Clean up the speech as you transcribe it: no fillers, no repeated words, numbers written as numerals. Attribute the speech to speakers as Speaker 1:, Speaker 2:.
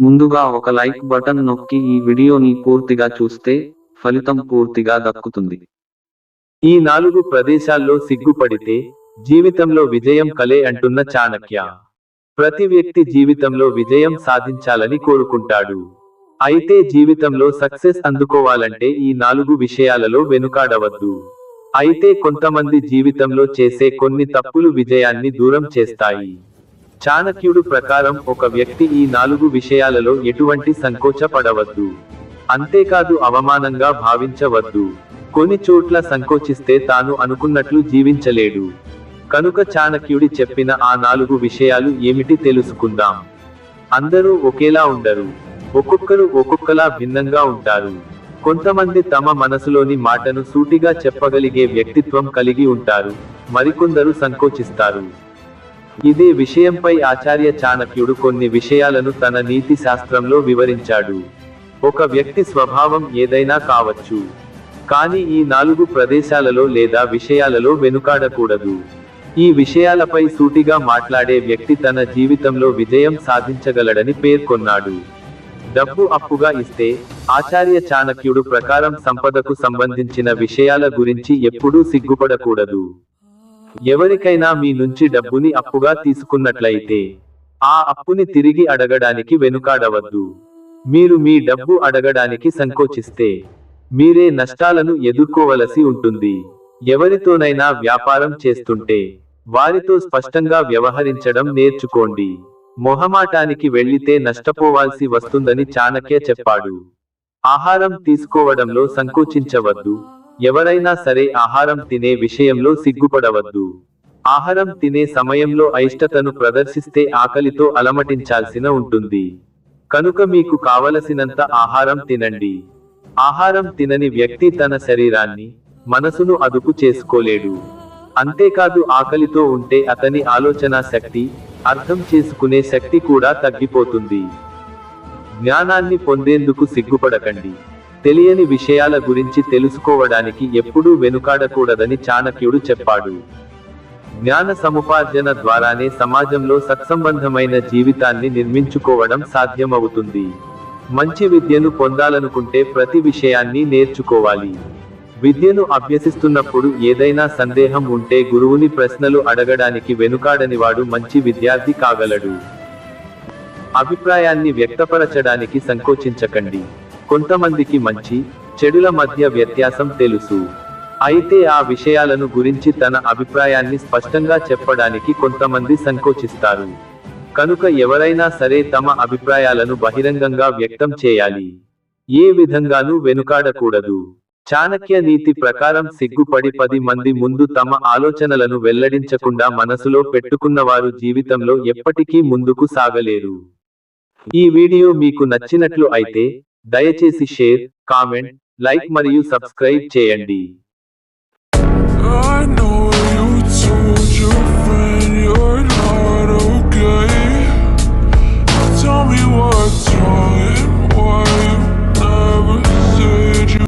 Speaker 1: ముందుగా ఒక like button నొక్కి ఈ వీడియోని పూర్తిగా చూస్తే ఫలితం పూర్తిగా దక్కుతుంది.
Speaker 2: ఈ 4 ప్రదేశాల్లో సిగ్గుపడితే జీవితంలో విజయం కలే అంటున్న చాణక్య. ప్రతి వ్యక్తి జీవితంలో విజయం సాధించాలని కోరుకుంటాడు. అయితే జీవితంలో సక్సెస్ అందుకోవాలంటే ఈ 4 విషయాలలో వెనుకాడవద్దు. అయితే కొంతమంది జీవితంలో చేసే కొన్ని తప్పులు విజయాన్ని దూరం చేస్తాయి. చాణక్యుడు ప్రకారం ఒక వ్యక్తి ఈ 4 విషయాలలో ఎటువంటి సంకోచపడవద్దు. అంతేకాదు అవమానంగా భావించవద్దు. కొన్ని చోట్ల సంకోచిస్తే తాను అనుకున్నట్లు జీవించలేడు. కనుక చాణక్యుడి చెప్పిన ఆ 4 విషయాలు ఏమిటి తెలుసుకుందాం. అందరూ ఒకేలా ఉండరు. ఒక్కొక్కరు ఒక్కొక్కలా భిన్నంగా ఉంటారు. కొంతమంది తమ మనసులోని మాటను సూటిగా చెప్పగలిగే వ్యక్తిత్వం కలిగి ఉంటారు, మరికొందరు సంకోచిస్తారు. ఇదే విషయంపై ఆచార్య చాణక్యుడు కొన్ని విషయాలను తన నీతి శాస్త్రంలో వివరించాడు. ఒక వ్యక్తి స్వభావం ఏదైనా కావచ్చు, కానీ ఈ 4 ప్రదేశాలలో లేదా విషయాలలో వెనుకాడకూడదు. ఈ విషయాలపై సూటిగా మాట్లాడే వ్యక్తి తన జీవితంలో విజయం సాధించగలడని పేర్కొన్నాడు. డబ్బు అప్పుగా ఇస్తే ఆచార్య చాణక్యుడు ప్రకారం సంపదకు సంబంధించిన విషయాల గురించి ఎప్పుడూ సిగ్గుపడకూడదు. ఎవరికైనా మీ నుంచి డబ్బుని అప్పుగా తీసుకున్నట్లయితే ఆ అప్పుని తిరిగి అడగడానికి వెనుకాడవద్దు. మీరు మీ డబ్బు అడగడానికి సంకోచిస్తే మీరే నష్టాలను ఎదుర్కోవలసి ఉంటుంది. ఎవరితోనైనా వ్యాపారం చేస్తుంటే వారితో స్పష్టంగా వ్యవహరించడం నేర్చుకోండి. మొహమాటానికి వెళ్లితే నష్టపోవాల్సి వస్తుందని చాణక్య చెప్పాడు. ఆహారం తీసుకోవడంలో సంకోచించవద్దు. ఎవరైనా సరే ఆహారం తినే విషయంలో సిగ్గుపడవద్దు. ఆహారం తినే సమయంలో అయిష్టతను ప్రదర్శిస్తే ఆకలితో అలమటించాల్సిన ఉంటుంది. కనుక మీకు కావలసినంత ఆహారం తినండి. ఆహారం తినని వ్యక్తి తన శరీరాన్ని, మనసును అదుపు చేసుకోలేడు. అంతేకాదు ఆకలితో ఉంటే అతని ఆలోచనా శక్తి, అర్థం చేసుకునే శక్తి కూడా తగ్గిపోతుంది. జ్ఞానాన్ని పొందేందుకు సిగ్గుపడకండి. తెలియని విషయాల గురించి తెలుసుకోవడానికి ఎప్పుడూ వెనుకాడకూడదని చాణక్యుడు చెప్పాడు. జ్ఞాన సముపార్జన ద్వారానే సమాజంలో సత్సంబంధమైన జీవితాన్ని నిర్మించుకోవడం సాధ్యమవుతుంది. మంచి విద్యను పొందాలనుకుంటే ప్రతి విషయాన్ని నేర్చుకోవాలి. విద్యను అభ్యసిస్తున్నప్పుడు ఏదైనా సందేహం ఉంటే గురువుని ప్రశ్నలు అడగడానికి వెనుకాడనివాడు మంచి విద్యార్థి కాగలడు. అభిప్రాయాన్ని వ్యక్తపరచడానికి సంకోచించకండి. కొంతమందికి మంచి, చెడుల మధ్య వ్యత్యాసం తెలుసు. అయితే ఆ విషయాలను గురించి తన అభిప్రాయాన్ని స్పష్టంగా చెప్పడానికి కొంతమంది సంకోచిస్తారు. కనుక ఎవరైనా సరే తమ అభిప్రాయాలను బహిరంగంగా వ్యక్తం చేయాలి. ఏ విధంగానూ వెనుకాడకూడదు. చాణక్య నీతి ప్రకారం సిగ్గుపడి 10 మంది ముందు తమ ఆలోచనలను వెల్లడించకుండా మనసులో పెట్టుకున్నవారు జీవితంలో ఎప్పటికీ ముందుకు సాగలేరు. ఈ వీడియో మీకు నచ్చినట్లు అయితే దయచేసి షేర్, కామెంట్, లైక్ మరియు సబ్స్క్రైబ్ చేయండి.